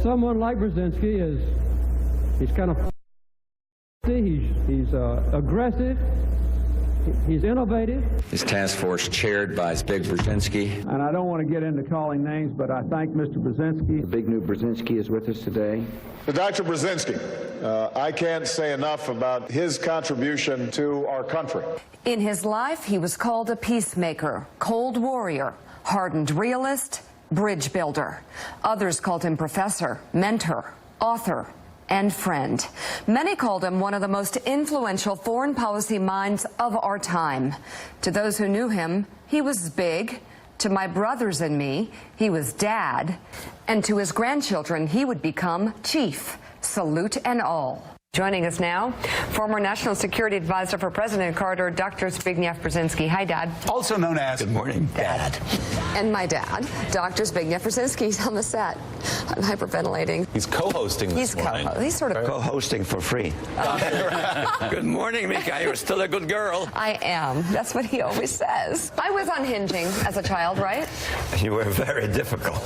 someone like Brzezinski he's kind of he's aggressive, he's innovative. This task force chaired by Zbigniew Brzezinski. And I don't want to get into calling names, but I thank Mr. Brzezinski. Zbigniew Brzezinski is with us today. Dr. Brzezinski, I can't say enough about his contribution to our country. In his life, he was called a peacemaker, cold warrior, hardened realist, bridge builder. Others called him professor, mentor, author, and friend. Many called him one of the most influential foreign policy minds of our time. To those who knew him, he was big. To my brothers and me, he was dad. And to his grandchildren, he would become chief. Salute and all. Joining us now, former National Security Advisor for President Carter, Dr. Zbigniew Brzezinski. Hi, Dad. Also known as Good Morning, Dad. And my dad, Dr. Zbigniew Brzezinski, is on the set. I'm hyperventilating. He's co-hosting this morning. He's sort of Co-hosting for free. Good morning, Mika. You're still a good girl. I am. That's what he always says. I was unhinging as a child, right? You were very difficult.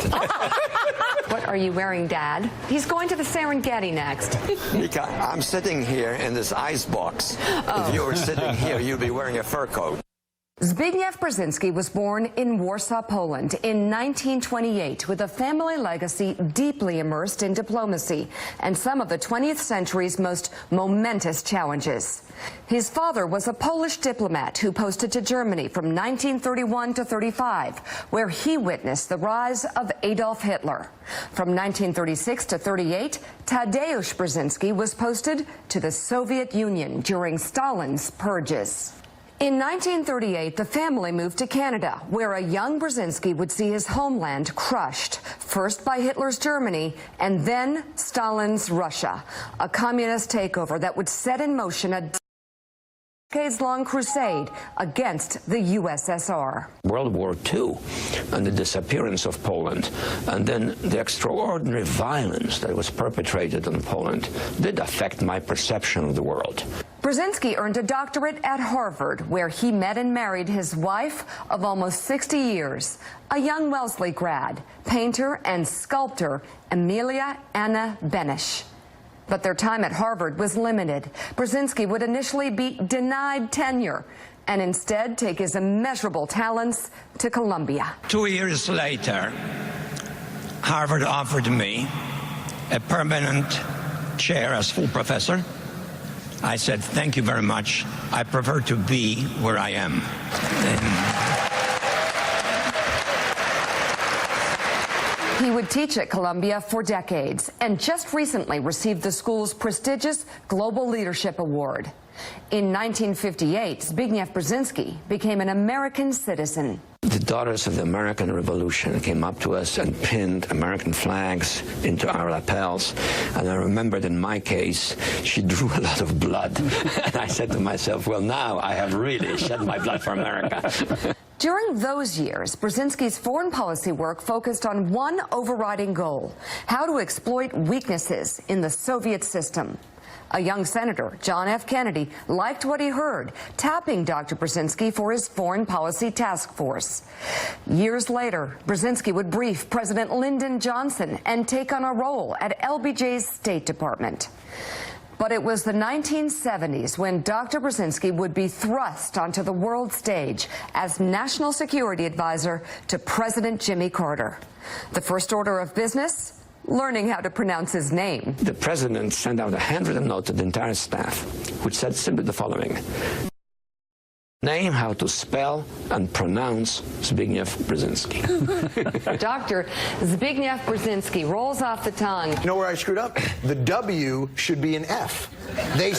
What are you wearing, Dad? He's going to the Serengeti next. Mika, I'm sitting here in this ice box. If you were sitting here, you'd be wearing a fur coat. Zbigniew Brzezinski was born in Warsaw, Poland in 1928 with a family legacy deeply immersed in diplomacy and some of the 20th century's most momentous challenges. His father was a Polish diplomat who posted to Germany from 1931 to 35, where he witnessed the rise of Adolf Hitler. From 1936 to 38, Tadeusz Brzezinski was posted to the Soviet Union during Stalin's purges. In 1938, the family moved to Canada, where a young Brzezinski would see his homeland crushed, first by Hitler's Germany and then Stalin's Russia, a communist takeover that would set in motion a decades-long crusade against the USSR. World War II and the disappearance of Poland, and then the extraordinary violence that was perpetrated on Poland did affect my perception of the world. Brzezinski earned a doctorate at Harvard, where he met and married his wife of almost 60 years, a young Wellesley grad, painter and sculptor Emilia Anna Benish. But their time at Harvard was limited. Brzezinski would initially be denied tenure and instead take his immeasurable talents to Columbia. 2 years later, Harvard offered me a permanent chair as full professor. I said, thank you very much. I prefer to be where I am. He would teach at Columbia for decades and just recently received the school's prestigious Global Leadership Award. In 1958, Zbigniew Brzezinski became an American citizen. The Daughters of the American Revolution came up to us and pinned American flags into our lapels. And I remembered in my case, she drew a lot of blood. And I said to myself, well, now I have really shed my blood for America. During those years, Brzezinski's foreign policy work focused on one overriding goal: how to exploit weaknesses in the Soviet system. A young senator, John F. Kennedy, liked what he heard, tapping Dr. Brzezinski for his foreign policy task force. Years later, Brzezinski would brief President Lyndon Johnson and take on a role at LBJ's State Department. But it was the 1970s when Dr. Brzezinski would be thrust onto the world stage as National Security Advisor to President Jimmy Carter. The first order of business? Learning how to pronounce his name. The president sent out a handwritten note to the entire staff, which said simply the following: name how to spell and pronounce Zbigniew Brzezinski. Dr. Zbigniew Brzezinski rolls off the tongue. You know where I screwed up? The W should be an F. They